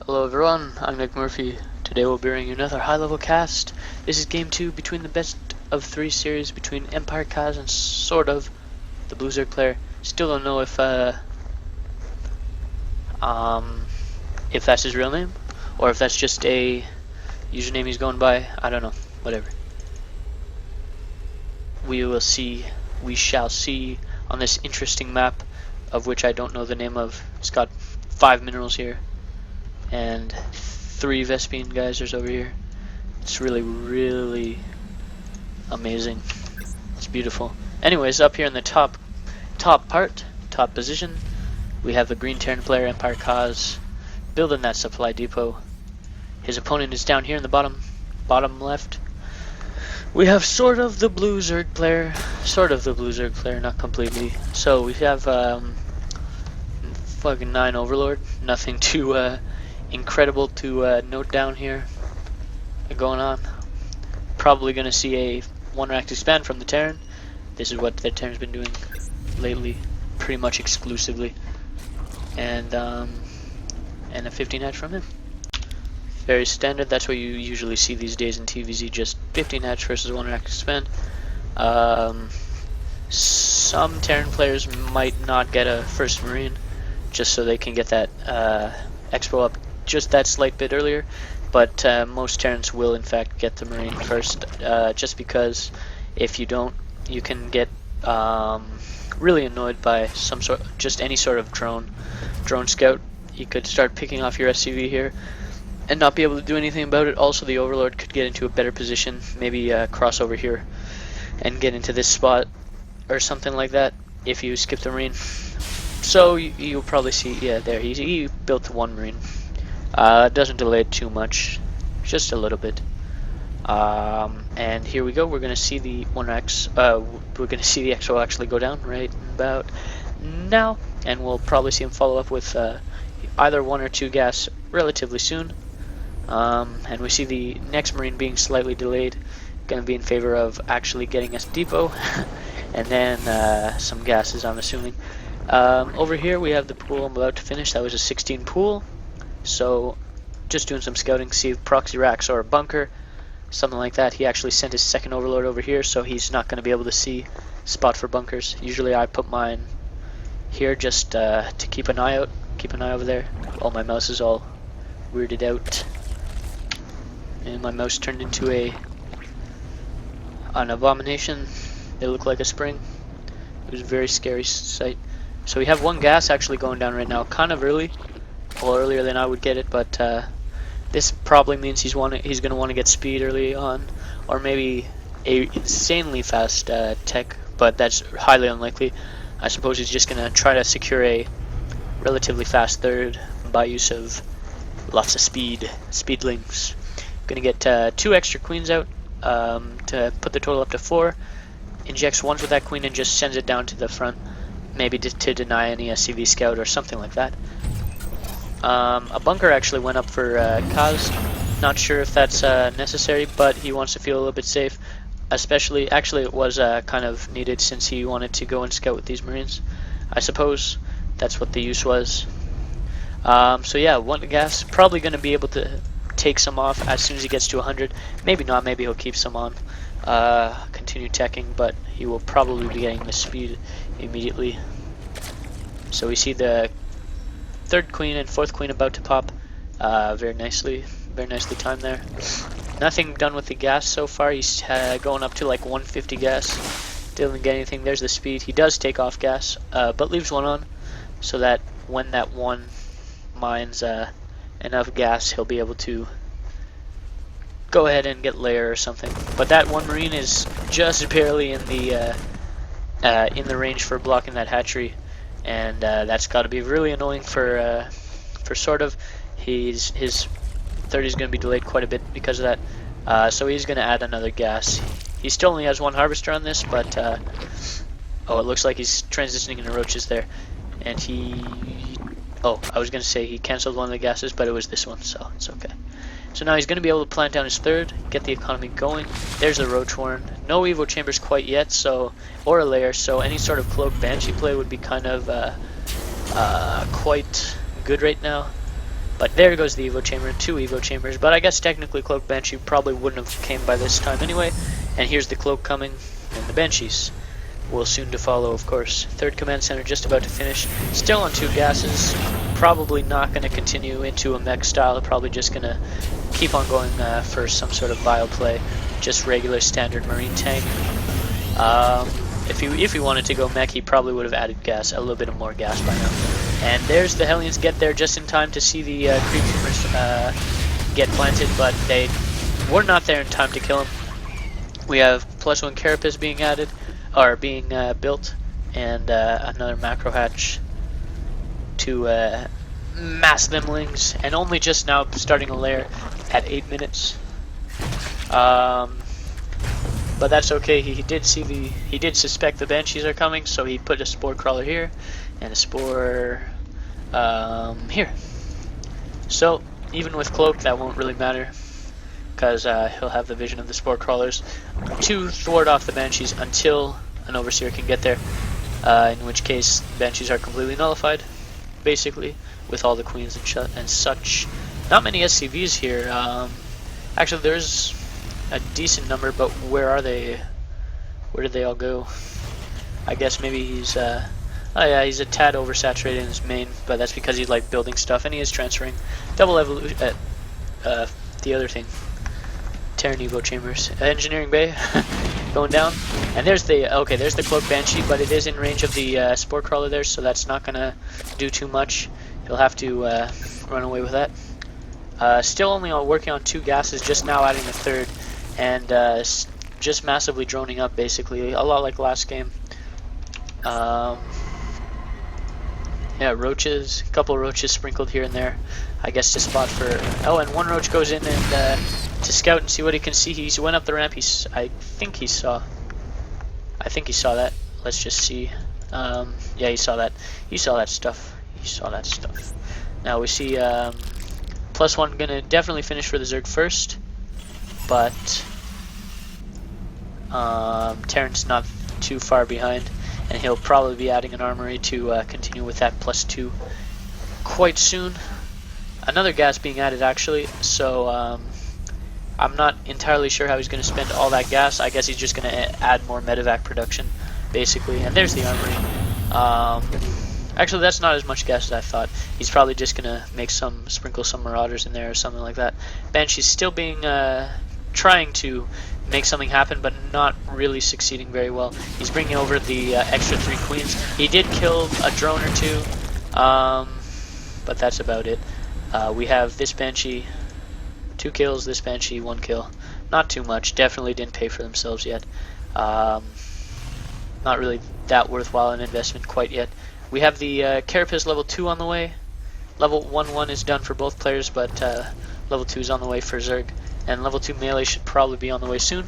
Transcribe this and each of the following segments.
Hello everyone, I'm Nick Murphy. Today we'll be bringing you another high-level cast. This is game 2 between the best of 3 series between EmpireKas and SortOf, the Blue Zerg player. Still don't know if that's his real name, or if that's just a username he's going by. I don't know, whatever. We will see, we shall see on this interesting map, of which I don't know the name of. It's got 5 minerals here. And 3 Vespene geysers over here. It's really amazing. It's beautiful. Anyways, up here in the top position, we have the green Terran player EmpireKas building that supply depot. His opponent is down here in the bottom left. We have SortOf the Blue Zerg player, not completely. So we have fucking 9 Overlord. Nothing too incredible to note down here going on. Probably gonna see a 1-rack expand from the Terran. This is what the Terran's been doing lately, pretty much exclusively. And a 15 hatch from him. Very standard. That's what you usually see these days in TVZ. Just 15 hatch versus 1-rack expand. Some Terran players might not get a first Marine, just so they can get that expo up just that slight bit earlier, but most Terrans will in fact get the Marine first, just because if you don't, you can get really annoyed by just any sort of drone scout. You could start picking off your SCV here and not be able to do anything about it. Also, the Overlord could get into a better position, maybe cross over here and get into this spot or something like that if you skip the Marine. So you'll probably see, yeah, there he built 1 Marine. Doesn't delay it too much, just a little bit. And here we go. We're gonna see the 1X. We're gonna see the XO actually go down right about now, and we'll probably see him follow up with either 1 or 2 gas relatively soon. And we see the next Marine being slightly delayed, gonna be in favor of actually getting us depot, and then some gases, I'm assuming. Over here we have the pool I'm about to finish. That was a 16 pool. So just doing some scouting, see if proxy racks or a bunker, something like that. He actually sent his second Overlord over here, so he's not going to be able to see spot for bunkers. Usually I put mine here just to keep an eye over there. Oh, my mouse is all weirded out, and my mouse turned into an abomination. They look like a spring. It was a very scary sight. So we have 1 gas actually going down right now, kind of early. Well, earlier than I would get it, but this probably means he's going to want to get speed early on, or maybe a insanely fast tech, but that's highly unlikely. I suppose he's just going to try to secure a relatively fast third by use of lots of speedlings. Going to get 2 extra queens out to put the total up to 4. Injects once with that queen and just sends it down to the front, maybe to deny any SCV scout or something like that. A bunker actually went up for Kaz. Not sure if that's necessary, but he wants to feel a little bit safe. Actually it was kind of needed since he wanted to go and scout with these Marines. I suppose that's what the use was. So yeah, 1 gas. Probably going to be able to take some off as soon as he gets to 100. Maybe not, maybe he'll keep some on. Continue teching, but he will probably be getting the speed immediately. So we see the 3rd queen and 4th queen about to pop. Very nicely timed there. Nothing done with the gas so far. He's going up to like 150 gas. Didn't get anything. There's the speed. He does take off gas, but leaves 1 on, so that when that 1 mines enough gas, he'll be able to go ahead and get layer or something. But that 1 Marine is just barely in the range for blocking that hatchery. And that's got to be really annoying for SortOf. His 30 is going to be delayed quite a bit because of that. So he's going to add another gas. He still only has 1 harvester on this, but oh, it looks like he's transitioning into roaches there. And oh, I was going to say he canceled 1 of the gases, but it was this one, so it's okay. So now he's going to be able to plant down his 3rd, get the economy going. There's the Roach Warren. No Evo Chambers quite yet, or a layer, so any sort of Cloak Banshee play would be kind of quite good right now. But there goes the Evo Chamber, 2 Evo Chambers, but I guess technically Cloak Banshee probably wouldn't have came by this time anyway. And here's the Cloak coming, and the Banshees will soon to follow, of course. 3rd Command Center just about to finish, still on 2 gases, probably not going to continue into a mech style, probably just going to keep on going for some sort of bio play, just regular standard Marine tank. If he wanted to go mech, he probably would have added gas, a little bit of more gas by now. And there's the Hellions get there just in time to see the creep tumors get planted, but they were not there in time to kill him. We have +1 Carapace being added, or being built, and another macro hatch to mass themlings, and only just now starting a lair at 8 minutes. But that's okay. He did suspect the Banshees are coming, so he put a spore crawler here and a spore here. So even with Cloak, that won't really matter, because he'll have the vision of the spore crawlers to thwart off the Banshees until an Overseer can get there, in which case Banshees are completely nullified, basically, with all the queens and such. Not many SCVs here. Actually, there's a decent number, but where are they? Where did they all go? I guess maybe he's oh yeah, he's a tad oversaturated in his main, but that's because he's like building stuff, and he is transferring double evolution. The other thing, Terran Evo Chambers, Engineering Bay, going down, and there's the Cloak Banshee, but it is in range of the Spore Crawler there, so that's not gonna do too much. He'll have to run away with that. Still only working on 2 gases, just now adding a 3rd, and just massively droning up, basically, a lot like last game. Yeah, roaches, a couple roaches sprinkled here and there, I guess to spot for, oh, and 1 roach goes in and to scout and see what he can see. He went up the ramp. I think he saw that. Let's just see. Yeah, he saw that. He saw that stuff. Now we see +1 gonna definitely finish for the Zerg first, but Terran's not too far behind, and he'll probably be adding an armory to continue with that +2 quite soon. Another gas being added, actually, so I'm not entirely sure how he's going to spend all that gas. I guess he's just going to add more medevac production, basically. And there's the armory. Actually, that's not as much gas as I thought. He's probably just going to sprinkle some Marauders in there or something like that. Banshee's still being trying to make something happen, but not really succeeding very well. He's bringing over the extra 3 queens. He did kill a drone or 2, but that's about it. We have this Banshee, 2 kills, this Banshee, 1 kill. Not too much, definitely didn't pay for themselves yet. Not really that worthwhile an investment quite yet. We have the Carapace level 2 on the way. Level 1 is done for both players, but level 2 is on the way for Zerg. And level 2 melee should probably be on the way soon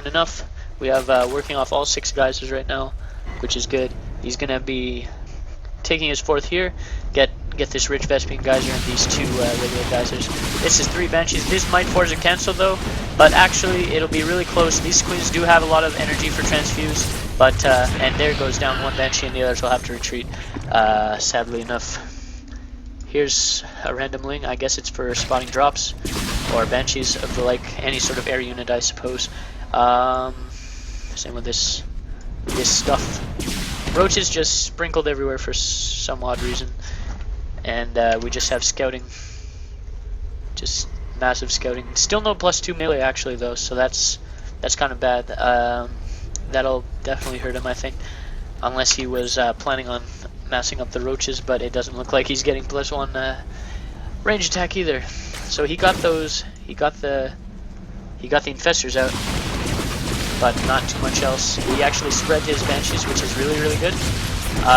enough. We have working off all 6 geysers right now, which is good. He's going to be taking his 4th here, get this Rich Vespian Geyser and these 2 regular geysers. This is 3 Banshees. This might force a cancel though, but actually it'll be really close. These queens do have a lot of energy for transfuse, but and there goes down 1 Banshee, and the others will have to retreat, sadly enough. Here's a random ling. I guess it's for spotting drops or Banshees of the any sort of air unit, I suppose. Same with this stuff. Roaches just sprinkled everywhere for some odd reason, and we just have scouting, just massive scouting. Still no +2 melee actually though, so that's kind of bad. That'll definitely hurt him, I think, unless he was planning on massing up the roaches, but it doesn't look like he's getting +1 range attack either. So he got those. He got the infestors out, but not too much else. He actually spread his Banshees, which is really good,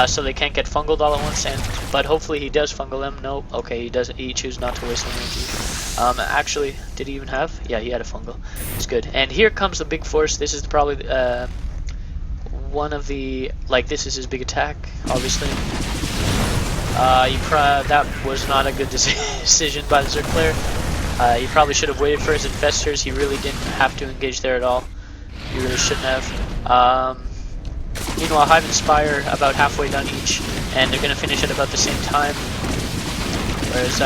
so they can't get fungled all at once. But hopefully he does fungal them. No, okay, he doesn't. He chooses not to waste energy. Actually, did he even have? Yeah, he had a fungal. It's good. And here comes the big force. This is probably one of the this is his big attack, obviously. That was not a good decision by the Zerg player. He probably should have waited for his infestors. He really didn't have to engage there at all. He really shouldn't have. Meanwhile, Hive and Spire about halfway done each, and they're going to finish at about the same time. Whereas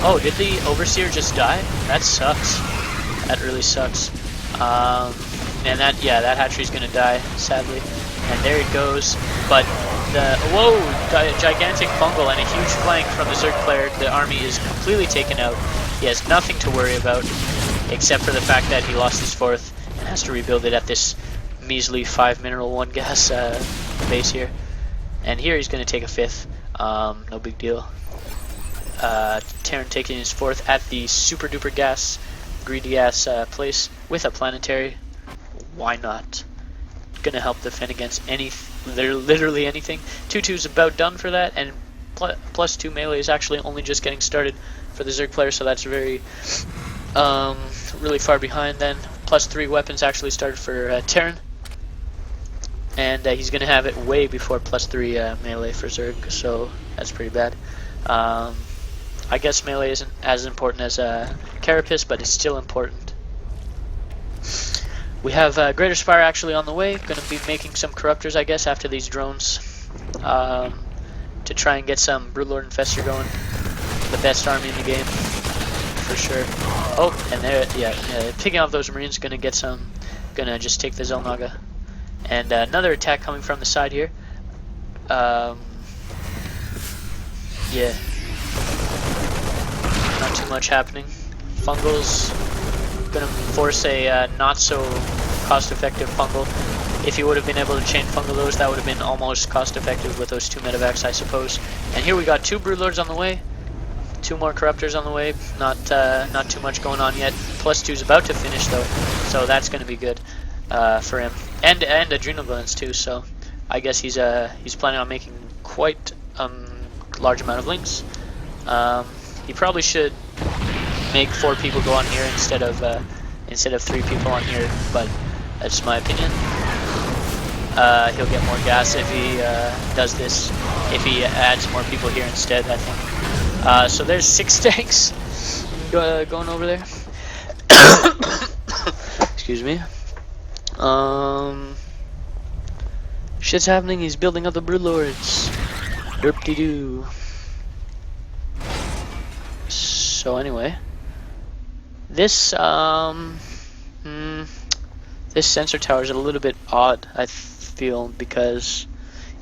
Oh, did the Overseer just die? That sucks. That really sucks. And that hatchery's gonna die, sadly. And there it goes. But the gigantic fungal and a huge flank from the Zerg player. The army is completely taken out. He has nothing to worry about, except for the fact that he lost his 4th and has to rebuild it at this measly 5 mineral 1 gas base here. And here he's gonna take a 5th. No big deal. Terran taking his 4th at the super duper gas, greedy gas place with a planetary. Why not? Gonna help defend against literally anything. 2-2's about done for that, and +2 melee is actually only just getting started for the Zerg player, so that's very really far behind. Then +3 weapons actually started for Terran, and he's gonna have it way before +3 melee for Zerg, so that's pretty bad. I guess melee isn't as important as Carapace, but it's still important. We have Greater Spire actually on the way. Going to be making some Corruptors, I guess, after these drones, to try and get some Broodlord Infestor going. The best army in the game, for sure. Oh, and there, picking off those Marines. Going to get some. Going to just take the Zelnaga, and another attack coming from the side here. Yeah. Not too much happening. Fungals gonna force a not so cost-effective fungal. If you would have been able to chain fungal those, that would have been almost cost-effective with those 2 medevacs, I suppose. And here we got 2 Broodlords on the way, 2 more Corruptors on the way. Not too much going on yet. +2's about to finish though, so that's gonna be good for him. And Adrenal Glands too. So I guess he's planning on making quite large amount of links. He probably should make 4 people go on here instead of 3 people on here, but that's my opinion. He'll get more gas if he does this, if he adds more people here instead, I think. So there's 6 tanks going over there. Excuse me. Shit's happening. He's building up the Broodlords. Derp-de-doo. So anyway, this this sensor tower is a little bit odd, I feel, because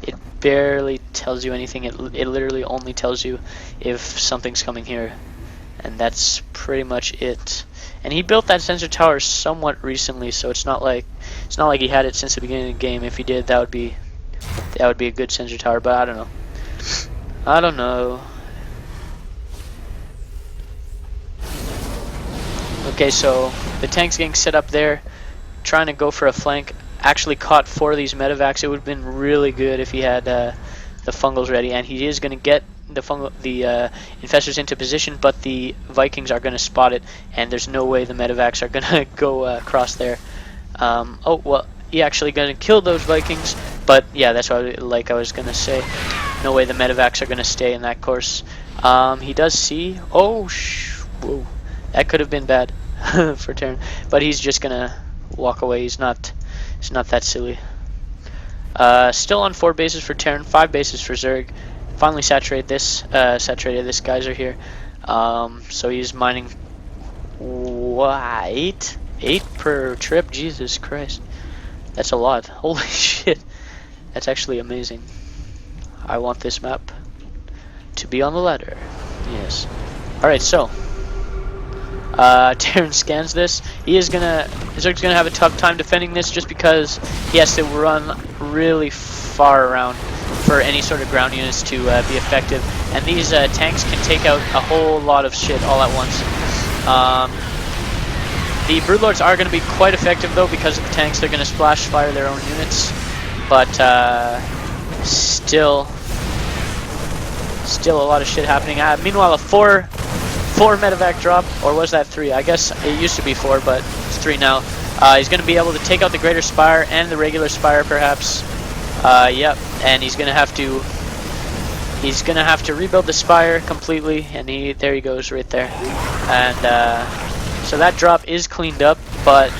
it barely tells you anything. It literally only tells you if something's coming here, and that's pretty much it. And he built that sensor tower somewhat recently, so it's not like he had it since the beginning of the game. If he did, that would be a good sensor tower, but I don't know. Okay, so the tank's getting set up there, trying to go for a flank. Actually caught 4 of these medevacs. It would have been really good if he had the fungals ready, and he is going to get the infestors into position, but the Vikings are going to spot it, and there's no way the medevacs are going to go across there. Oh well, he actually going to kill those Vikings, but yeah, that's what I was going to say. No way the medevacs are going to stay in that course. He does see. Oh, whoa. That could have been bad for Terran, but he's just gonna walk away. He's not that silly. Still on 4 bases for Terran, 5 bases for Zerg. Finally saturated this geyser here. So he's mining. What? 8 per trip? Jesus Christ, that's a lot. Holy shit, that's actually amazing. I want this map to be on the ladder. Yes. All right, so. Terran scans this. Zerg's gonna have a tough time defending this just because he has to run really far around for any sort of ground units to be effective. And these tanks can take out a whole lot of shit all at once. The Broodlords are gonna be quite effective though because of the tanks. They're gonna splash fire their own units, but still a lot of shit happening. Meanwhile, a 4 medevac drop, or was that 3? I guess it used to be 4, but it's 3 now. He's going to be able to take out the Greater Spire and the regular Spire, perhaps. Yep, and he's going to have to rebuild the Spire completely, and there he goes right there. And so that drop is cleaned up, but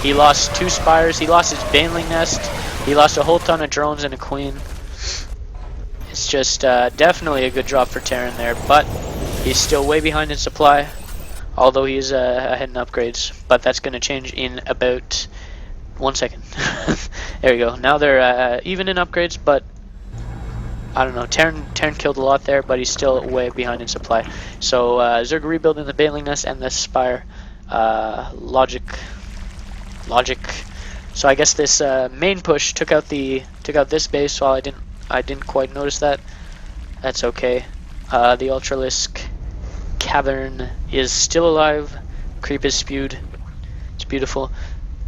he lost 2 Spires. He lost his Baneling Nest. He lost a whole ton of drones and a Queen. It's just definitely a good drop for Terran there, but He's still way behind in supply, although he's ahead in upgrades. But that's going to change in about 1 second. There we go. Now they're even in upgrades, but I don't know. Terran killed a lot there, but he's still way behind in supply. So Zerg rebuilding the Baneling Nest and the Spire. Logic. So I guess this main push took out this base. While I didn't quite notice that. That's okay. The Ultralisk Cavern is still alive. Creep is spewed. It's beautiful.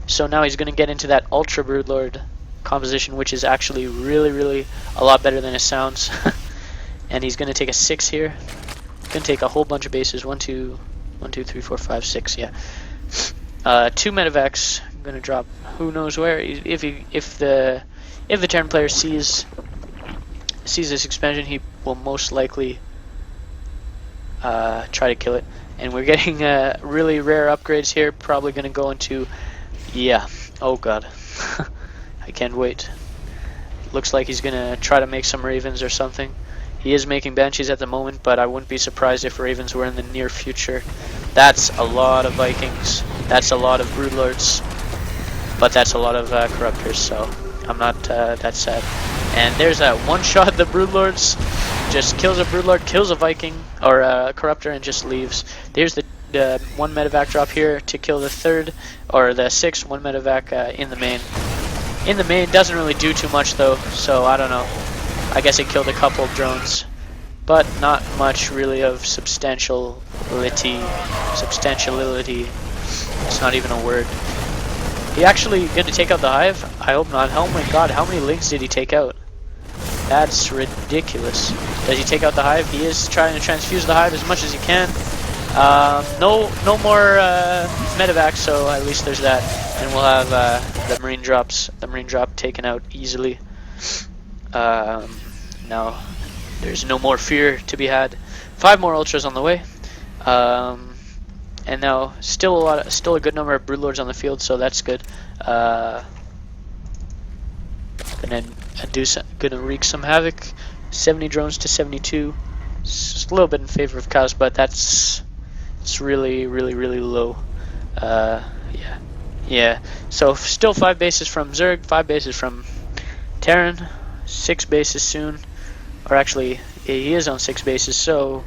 So now he's going to get into that Ultra Broodlord composition, which is actually really a lot better than it sounds. And he's going to take a 6 here. Going to take a whole bunch of bases. 1, 2, 3, 4, 5, 6. Yeah. 2 medevacs. I'm going to drop who knows where. If the Terran player sees this expansion, he will most likely try to kill it. And we're getting really rare upgrades here. Probably going to go into, yeah. Oh god. I can't wait. Looks like he's gonna try to make some Ravens or something. He is making Banshees at the moment, but I wouldn't be surprised if Ravens were in the near future. That's a lot of Vikings. That's a lot of Broodlords. But that's a lot of Corruptors, so I'm not that sad. And there's a one-shot the Broodlords. Just kills a Broodlord, kills a Viking, or a Corruptor, and just leaves. There's the 1 medevac drop here to kill the 3rd, or the 6th, 1 medevac in the main. In the main, doesn't really do too much though, so I don't know. I guess it killed a couple of drones, but not much really of substantiality. It's not even a word. He actually gonna take out the hive? I hope not. Oh my god, how many links did he take out? That's ridiculous. Does he take out the hive? He is trying to transfuse the hive as much as he can. No more medevac, so at least there's that. And we'll have the marine drop taken out easily. Now there's no more fear to be had. 5 more ultras on the way. And now still a good number of Broodlords on the field, so that's good. Gonna wreak some havoc. 70 drones to 72. It's just a little bit in favor of Kaz, but it's really low. Yeah. So still 5 bases from Zerg, 5 bases from Terran, 6 bases soon. Or actually, he is on 6 bases, so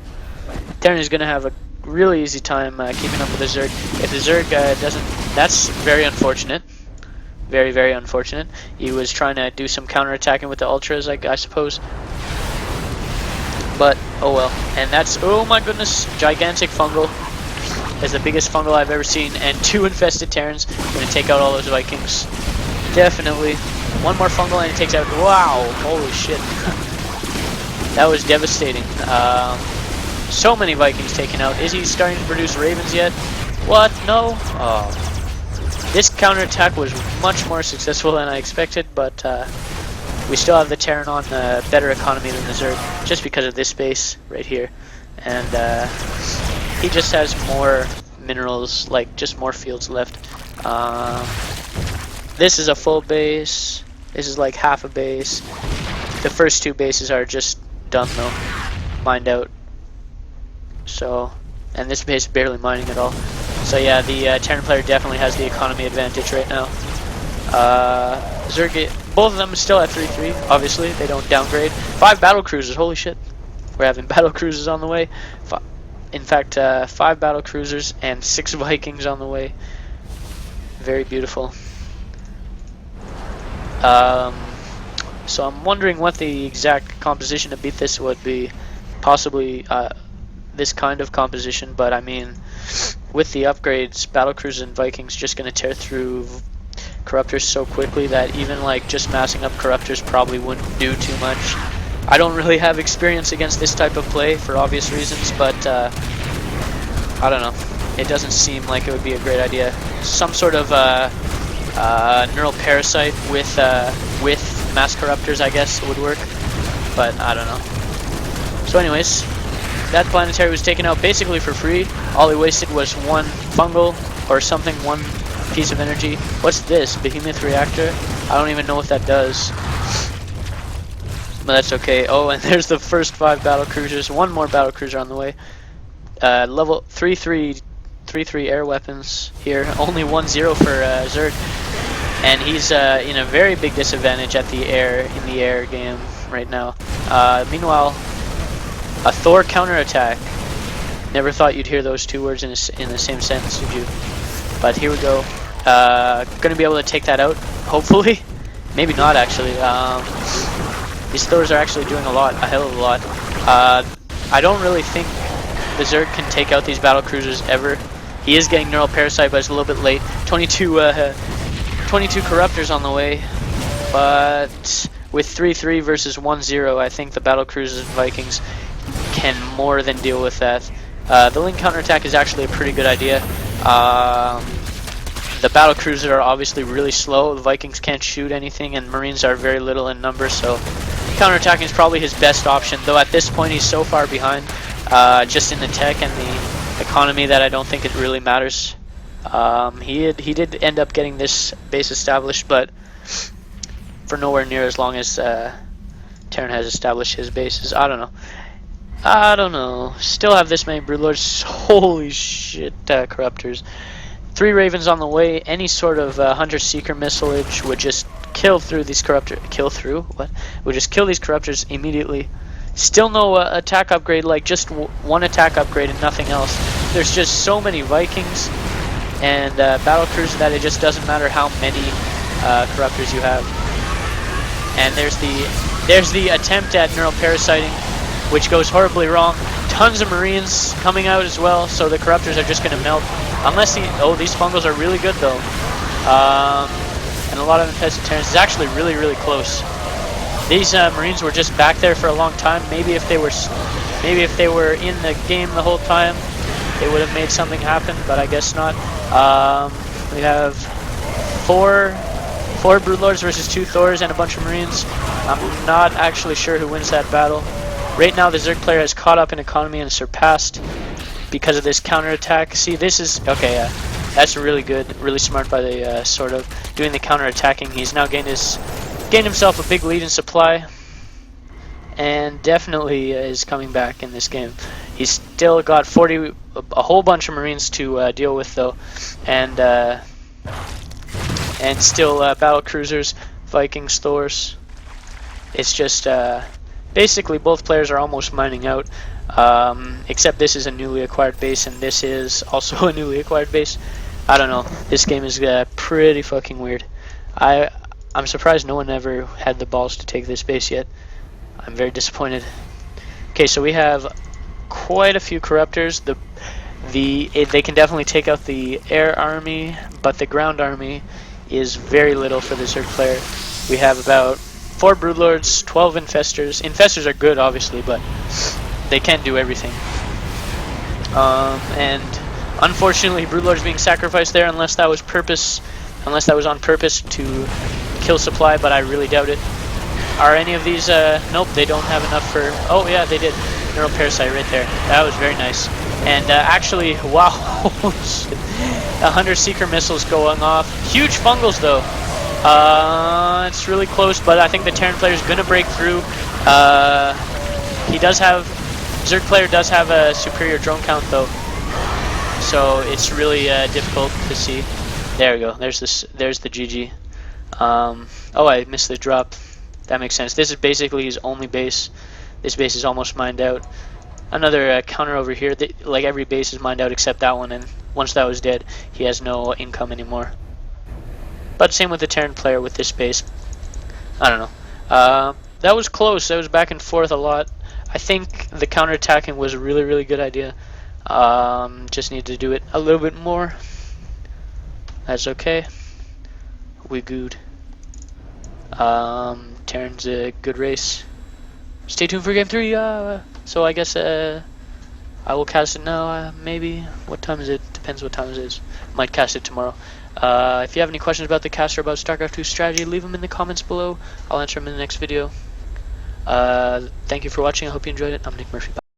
Terran is gonna have a really easy time keeping up with the Zerg. If the Zerg doesn't, that's very unfortunate. Very unfortunate. He was trying to do some counterattacking with the ultras, I suppose. But oh well. And that's, oh my goodness, gigantic fungal. That's the biggest fungal I've ever seen, and 2 infested Terrans. Gonna take out all those Vikings. Definitely. 1 more fungal and it takes out. Wow! Holy shit. That was devastating. So many Vikings taken out. Is he starting to produce Ravens yet? What? No? Oh. This counterattack was much more successful than I expected, but we still have the Terran on better economy than the Zerg, just because of this base right here. And he just has more minerals, like just more fields left. This is a full base. This is like half a base. The first 2 bases are just done though, mined out. So, and this base is barely mining at all. So yeah, the Terran player definitely has the economy advantage right now. Zerg, both of them still at 3-3. Obviously, they don't downgrade. 5 battle cruisers. Holy shit! We're having battle cruisers on the way. In fact, 5 battle cruisers and 6 Vikings on the way. Very beautiful. So I'm wondering what the exact composition to beat this would be. Possibly this kind of composition, but I mean, with the upgrades, battle cruisers and Vikings just gonna tear through Corruptors so quickly that even like just massing up Corruptors probably wouldn't do too much. I don't really have experience against this type of play for obvious reasons, but I don't know. It doesn't seem like it would be a great idea. Some sort of neural parasite with mass Corruptors, I guess, would work, but I don't know. So anyways, that planetary was taken out basically for free. All he wasted was 1 fungal or something, 1 piece of energy. What's this? Behemoth reactor? I don't even know what that does. But that's okay. Oh, and there's the first 5 battle cruisers. 1 more battle cruiser on the way. level 3-3 air weapons here. Only 1-0 for Zerg, and he's in a very big disadvantage at the air game right now. Meanwhile, a Thor counterattack. Never thought you'd hear those two words in the same sentence, did you? But here we go. Gonna be able to take that out, hopefully. Maybe not, actually. These Thors are actually doing a hell of a lot. I don't really think the Zerg can take out these battle cruisers ever. He is getting Neural Parasite, but it's a little bit late. 22 Corruptors on the way. But with 3-3 versus 1-0, I think the battle cruisers and Vikings can more than deal with that. The Link counterattack is actually a pretty good idea. The battle cruisers are obviously really slow. The Vikings can't shoot anything, and Marines are very little in number, so counterattacking is probably his best option. Though at this point he's so far behind, just in the tech and the economy, that I don't think it really matters. He did end up getting this base established, but for nowhere near as long as Terran has established his bases. I don't know. Still have this many Broodlords. Holy shit, Corruptors. 3 Ravens on the way. Any sort of Hunter-Seeker missilage would just kill through these Corruptors. Would just kill these Corruptors immediately. Still no attack upgrade, like just one attack upgrade and nothing else. There's just so many Vikings and battle cruisers that it just doesn't matter how many Corruptors you have. And there's the attempt at neural parasiting, which goes horribly wrong. Tons of Marines coming out as well, so the Corruptors are just going to melt. Unless these fungals are really good though. And a lot of infested Terrans. It's actually really, really close. These Marines were just back there for a long time. Maybe if they were in the game the whole time, they would have made something happen, but I guess not. We have four Broodlords versus 2 Thors and a bunch of Marines. I'm not actually sure who wins that battle. Right now the Zerg player has caught up in economy and surpassed because of this counterattack. See, this is okay. That's really good, really smart by the SortOf doing the counterattacking. He's now gained himself a big lead in supply, and definitely is coming back in this game. He's still got a whole bunch of Marines to deal with though, and still battle cruisers, Vikings, Thors. It's just basically both players are almost mining out, except this is a newly acquired base and this is also a newly acquired base. I don't know. This game is pretty fucking weird. I'm surprised no one ever had the balls to take this base yet. I'm very disappointed. Okay, so we have quite a few Corruptors. They can definitely take out the air army, but the ground army is very little for the Zerg player. We have about 4 Broodlords, 12 Infestors. Infestors are good, obviously, but they can't do everything. And unfortunately, Broodlords being sacrificed there, unless that was on purpose to kill supply, but I really doubt it. Are any of these? Nope, they don't have enough for. Oh yeah, they did. Neural Parasite right there. That was very nice. And actually, wow, a Hunter-Seeker missiles going off. Huge fungals though. It's really close, but I think the Terran player is gonna break through. Zerg player does have a superior drone count though, so it's really difficult to see. There we go. There's the GG. Oh, I missed the drop. That makes sense. This is basically his only base. This base is almost mined out. Another counter over here. Like every base is mined out except that one, and once that was dead, he has no income anymore. But same with the Terran player with this base. I don't know. That was close. That was back and forth a lot. I think the counterattacking was a really, really good idea. Just need to do it a little bit more. That's okay. We good. Terran's a good race. Stay tuned for game 3. So I guess I will cast it now. Maybe. What time is it? Depends what time it is. Might cast it tomorrow. If you have any questions about the cast or about Starcraft 2 strategy, leave them in the comments below. I'll answer them in the next video. Thank you for watching. I hope you enjoyed it. I'm Nick Murphy. Bye.